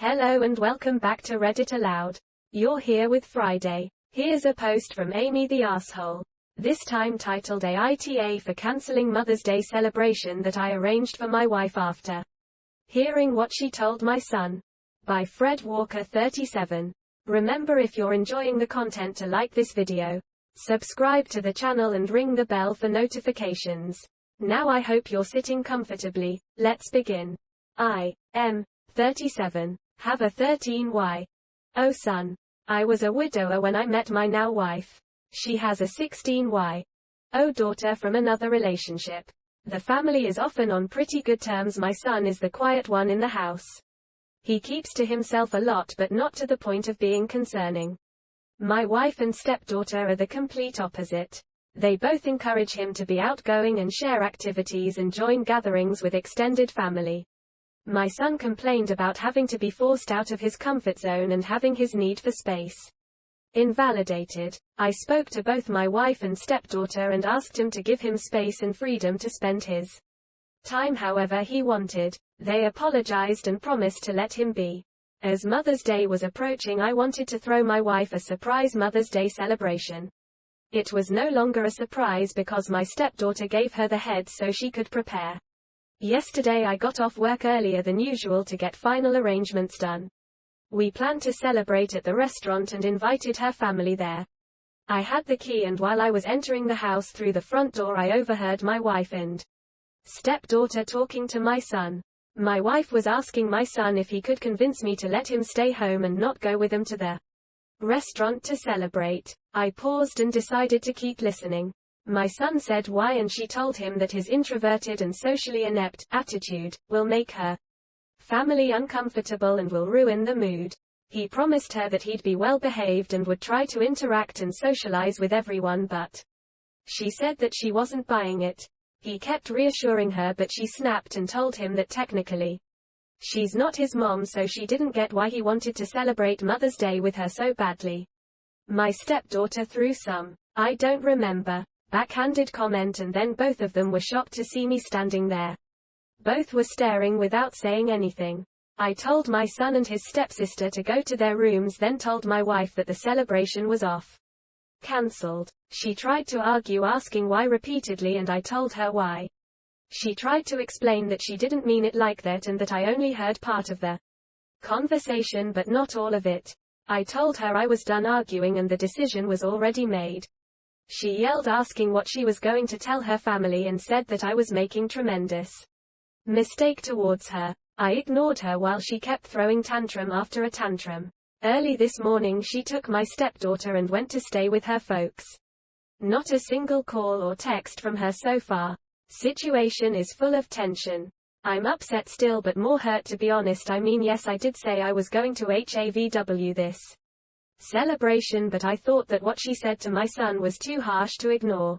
Hello and welcome back to Reddit Aloud. You're here with Friday. Here's a post from AmItheAsshole. This time titled AITA for cancelling Mother's Day celebration that I arranged for my wife after hearing what she told my son. By Fred Walker 37. Remember, if you're enjoying the content, to like this video, subscribe to the channel and ring the bell for notifications. Now I hope you're sitting comfortably. Let's begin. I am 37. Have a 13Y. Oh son. I was a widower when I met my now wife. She has a 16Y. Oh daughter from another relationship. The family is often on pretty good terms. My son is the quiet one in the house. He keeps to himself a lot, but not to the point of being concerning. My wife and stepdaughter are the complete opposite. They both encourage him to be outgoing and share activities and join gatherings with extended family. My son complained about having to be forced out of his comfort zone and having his need for space invalidated. I spoke to both my wife and stepdaughter and asked him to give him space and freedom to spend his time however he wanted. They apologized and promised to let him be. As Mother's Day was approaching, I wanted to throw my wife a surprise Mother's Day celebration. It was no longer a surprise because my stepdaughter gave her the heads so she could prepare. Yesterday I got off work earlier than usual to get final arrangements done. We planned to celebrate at the restaurant and invited her family there. I had the key, and while I was entering the house through the front door, I overheard my wife and stepdaughter talking to my son. My wife was asking my son if he could convince me to let him stay home and not go with them to the restaurant to celebrate. I paused and decided to keep listening. My son said why, and she told him that his introverted and socially inept attitude will make her family uncomfortable and will ruin the mood. He promised her that he'd be well behaved and would try to interact and socialize with everyone, but she said that she wasn't buying it. He kept reassuring her, but she snapped and told him that technically she's not his mom, so she didn't get why he wanted to celebrate Mother's Day with her so badly. My stepdaughter threw some "I don't remember" backhanded comment, and then both of them were shocked to see me standing there. Both were staring without saying anything. I told my son and his stepsister to go to their rooms, then told my wife that the celebration was cancelled. She tried to argue, asking why repeatedly, and I told her why. She tried to explain that she didn't mean it like that and that I only heard part of the conversation but not all of it. I told her I was done arguing and the decision was already made. She yelled, asking what she was going to tell her family, and said that I was making tremendous mistake towards her. I ignored her while she kept throwing tantrum after a tantrum. Early this morning she took my stepdaughter and went to stay with her folks. Not a single call or text from her so far. Situation is full of tension. I'm upset still, but more hurt, to be honest. I mean, yes, I did say I was going to have this celebration, but I thought that what she said to my son was too harsh to ignore.